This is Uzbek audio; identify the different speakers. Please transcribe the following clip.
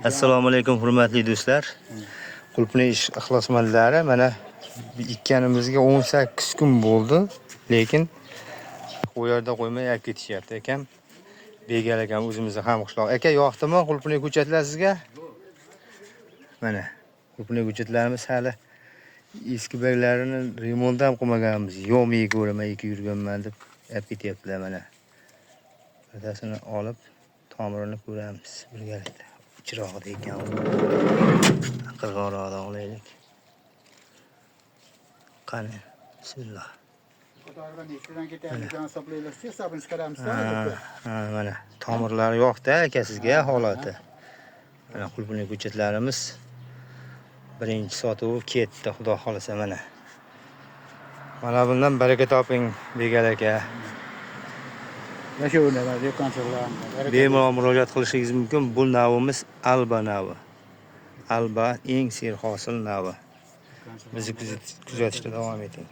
Speaker 1: Assalomu alaykum hurmatli do'stlar. Qulpli ish ixlosmandlari, mana ikkanimizga 18 kun bo'ldi, lekin u yerda qo'ymay olib ketishyapti ekan. Begal akam o'zimizning ham qishloq. Aka, yoqdimi qulpli ko'chatlar sizga? Mana qulpli ko'chatlarimiz hali eski baglarini remont ham qilmaganmiz. Yo'may ko'rmay yurganman deb olib ketyaptilar mana. Bitasini olib tomirini ko'ramiz birgalikda. Chirog'ida ekan. Qirg'oqroqdan olaylik. Qani, bismillah. Mana tomirlari yo'qda aka sizga holati. Mana qulpli ko'chatlarimiz birinchi sotuv ketdi, xudo xolasa mana. Mana bundan baraka toping Begal aka. Bemalol murojaat qilishingiz mumkin. Bu navimiz Alba navi. Alba eng serhosil navi. Bizni kuzatishda davom eting.